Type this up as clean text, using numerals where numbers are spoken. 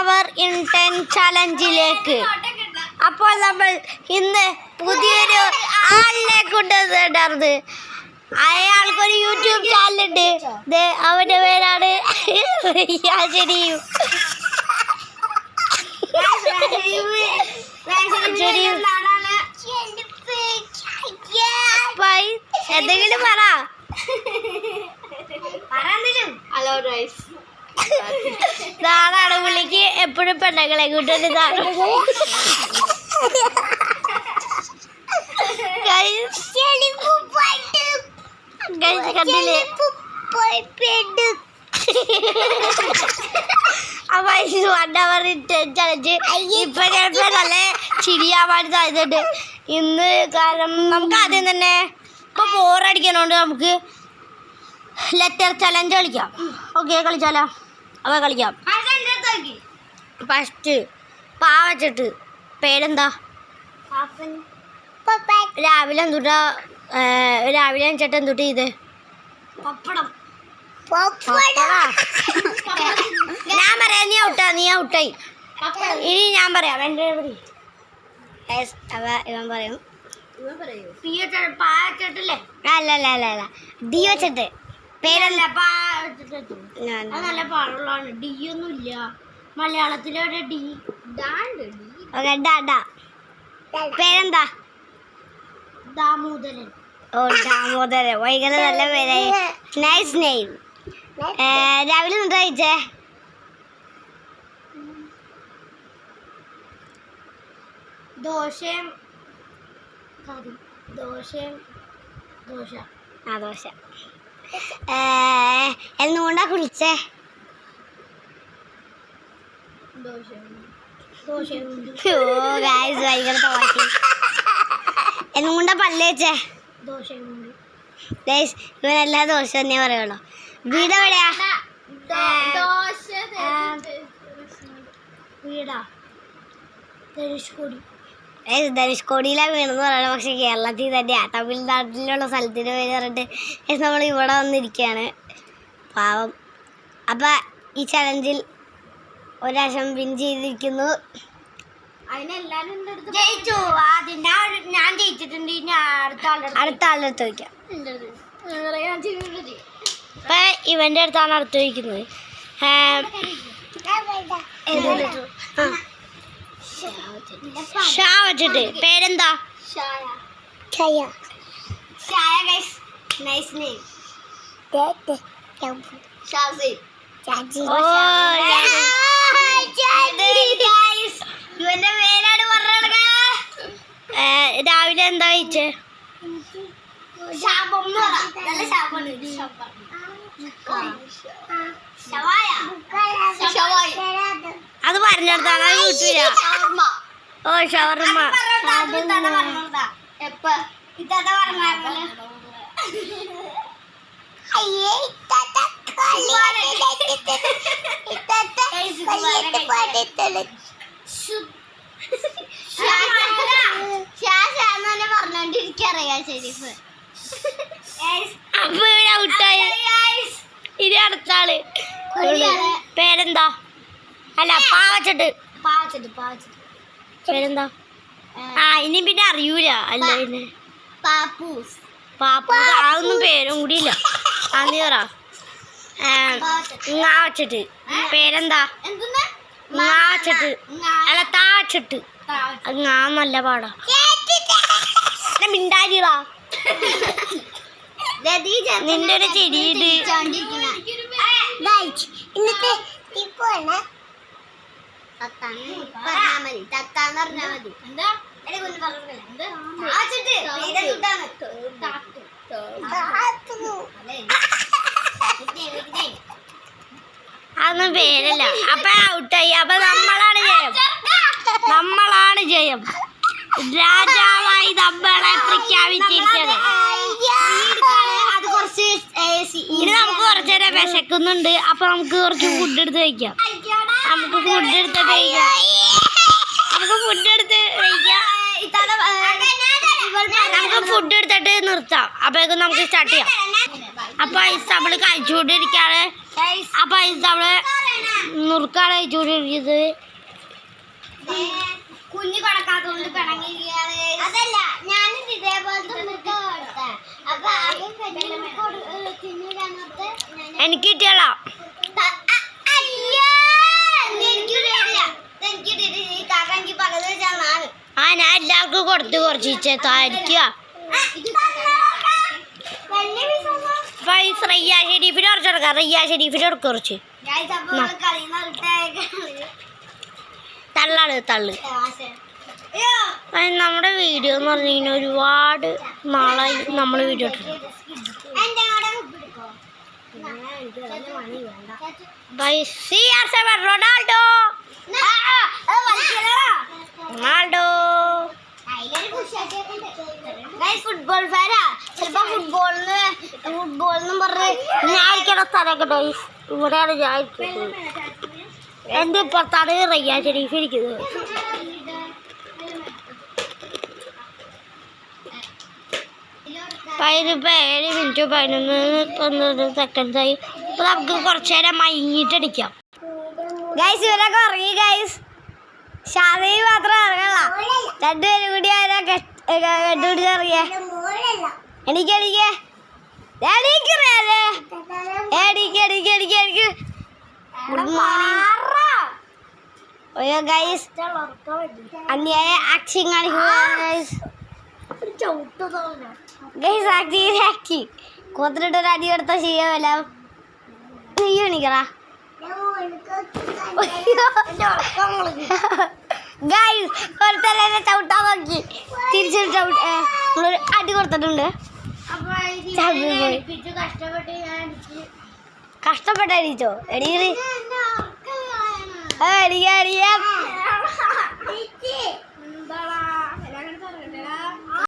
hour in 10 ചലഞ്ചിലേക്ക്. അപ്പോൾ നമ്മൾ ഇന്ന് പുതിയൊരു ആളിനെ കൊണ്ടുവന്നിട്ടുണ്ട്. അയാൾക്കൊരു യൂട്യൂബ് ചാനലുണ്ട്. അവന്റെ പേരാണ് എന്തെങ്കിലും പറ. നാളാണ് പുള്ളിക്ക് എപ്പോഴും പെണ്ണുങ്ങളെ കൊണ്ടുവരുന്നതാണ്. കണ്ടില്ലേ? അപ്പൊ 1 hour ചലഞ്ച് ഇപ്പൊ ചിലപ്പോ നല്ല ചിരിയാവാൻ സാധ്യതയുണ്ട് ഇന്ന്. കാരണം നമുക്ക് ആദ്യം തന്നെ ഇപ്പൊ ബോറടിക്കണോണ്ട് നമുക്ക് ലെറ്റർ ചലഞ്ച് കളിക്കാം. ഓക്കെ, കളിച്ചാലോ? അപ്പൊ കളിക്കാം. ഫസ്റ്റ് പാ വച്ചിട്ട് പേരെന്താ? രാവിലെ എന്തുട്ടാ? രാവിലെ എന്നിട്ട് എന്തുട്ട് ചെയ്ത്? ഞാൻ പറയാം, നീ ഔട്ടാ. നീ ഔട്ടായി. ഇനി ഞാൻ പറയാം. എൻ്റെ ഇവൻ പറയും. അല്ല ഡി വെച്ചിട്ട് പേരല്ല. നല്ല പാടുള്ളതാണ്. ഡി ഒന്നും ഇല്ല മലയാളത്തിലെ ഡി. പേരെന്താ? ദാമോദരൻ. ഓ, ദാമോദരൻ. ഭയങ്കര നല്ല പേരായി. Nice name. രാവിലെ എന്താ കഴിച്ചേ? ദോശ. എന്തുകൊണ്ടാ കുളിച്ചേ? ഭയങ്കര തോന്നി. എന്തുകൊണ്ടാ പല്ല് വെച്ചേ? ഇവനെല്ലാ ദോശ തന്നെ പറയുള്ളൂ. വീട് എവിടെയാ? ധനുഷ്കോടിയിലാണ് വീണെന്ന് പറയണം. പക്ഷെ കേരളത്തിൽ തന്നെയാ. തമിഴ്നാട്ടിലുള്ള സ്ഥലത്തിന് പേര് പറഞ്ഞിട്ട് നമ്മൾ ഇവിടെ വന്നിരിക്കുകയാണ്. പാവം. അപ്പം ഈ ചലഞ്ചിൽ ഒരാശം വിൻ ചെയ്തിരിക്കുന്നു. ജയിച്ചു. ഞാൻ ജയിച്ചിട്ടുണ്ട്. അടുത്ത ആളുടെ അടുത്ത് വയ്ക്കാം. ഇപ്പൊ ഇവന്റെ അടുത്താണ് അടുത്ത് വയ്ക്കുന്നത്. ഷാ വച്ചിട്ട് പേരെന്താ? ഇവന്റെ പേരാണ് പറഞ്ഞ. രാവിലെ എന്താ കഴിച്ചേ? അത് പറഞ്ഞെടുത്താണ് കിട്ടില്ല. ഓ, ഷവർമ്മ. പറഞ്ഞോണ്ടിരിക്കറിയാം ഷെരീഫ്. അപ്പൊ ഔട്ടായി. ഇനി അടുത്ത ആള്. പേരെന്താ? അല്ല, പാവച്ചിട്ട് പേരെന്താ? ഇനി പിന്നെ അറിയൂല. അല്ല, പിന്നെ പാപ്പൂസ്. അതൊന്നും പേരും കൂടിയില്ല. നീ പറ. വച്ചിട്ട് പേരെന്താ? വച്ചിട്ട് അല്ല, താച്ചിട്ട്. നല്ല പാടാ. മിണ്ടാരിടാ. നിന്റെ ഒരു ചെടിയുണ്ട്. ഇന്നത്തെ അതൊന്നും പേരല്ല. അപ്പൊ ഔട്ടായി. അപ്പൊ നമ്മളാണ് ജയം. രാജാവായി നമ്മളെ പ്രഖ്യാപിച്ചിരിക്കുന്നത്. ഇനി നമുക്ക് കുറച്ചു നേരം വിശക്കുന്നുണ്ട്. അപ്പൊ നമുക്ക് കുറച്ച് ഫുഡ് എടുത്ത് കഴിക്കാം. നമുക്ക് ഫുഡ് എടുത്ത് കഴിക്കാം. നമുക്ക് ഫുഡ് എടുത്തിട്ട് നിർത്താം. അപ്പോഴേക്കും നമുക്ക് സ്റ്റാർട്ട് ചെയ്യാം. അപ്പൊ നമ്മള് കഴിച്ചുകൊണ്ടിരിക്കാണ്. അപ്പൊ നമ്മള് നുറുക്കാണ് കഴിച്ചുകൊണ്ടിരിക്കുന്നത്. കുഞ്ഞു കടക്കാത്തോണ്ട് അതല്ല ഞാനും ഇതേപോലത്തെ എനിക്ക് കിട്ടിയാളാ ആ ഞാൻ എല്ലാവർക്കും കൊടുത്ത് കുറച്ച് താരിക്കുക. റയ്യ ഷെരീഫിന് കുറച്ച് കൊടുക്കാം. റയ്യ ഷെരീഫിന് കൊടുക്കുക കുറച്ച്. തള്ളാണ് തള്ളു. നമ്മുടെ വീഡിയോ എന്ന് പറഞ്ഞു കഴിഞ്ഞാൽ ഒരുപാട് നാളായി നമ്മൾ വീഡിയോ ഇട്ടിട്ട്. റൊണാൾഡോ റൊണാൾഡോ ഫുട്ബോൾ ഫാനാ. ചിലപ്പോ ഫുട്ബോളിനും പറഞ്ഞ് ഞാൻ ഇരിക്കുന്ന സ്ഥലം കേട്ടോ. ഇവിടെയാണ് ഞാൻ ഇരിക്കുന്നത്. എൻ്റെ ഇപ്പുറത്താണ് റയ്യ ഷെരീഫ് ഇരിക്കുന്നത്. ഇതിപ്പോൾ 7 മിനിറ്റ് 11 സെക്കൻഡായി. അപ്പോൾ നമുക്ക് കുറച്ച് നേരം മയങ്ങിയിട്ടടിക്കാം. ഗൈസ് ഇവരൊക്കെ ഉറങ്ങി. ഗൈസ് ഷാദി മാത്രം ഇറങ്ങല്ല. രണ്ടുപേരും കൂടി അവരെ കെട്ടുപിടിച്ചിറങ്ങിയേ. എനിക്ക് ഗുഡ് മോർണിംഗ്. ഓയോ ഗൈസ് അന്യായ ആക്ഷൻ കാണിക്കുക. ഗൈസ് ആക്ടി കൊത്തിട്ടൊരു അടി കൊടുത്ത ചെയ്യാമല്ല. നീ എണീക്കടാ. ഗൈസ് ഒരുത്തന്നെ ചവിട്ടാൻ നോക്കി തിരിച്ചൊരു നമ്മളൊരു അടി കൊടുത്തിട്ടുണ്ട്. കഷ്ടപ്പെട്ട് അടിച്ചോ? എടീ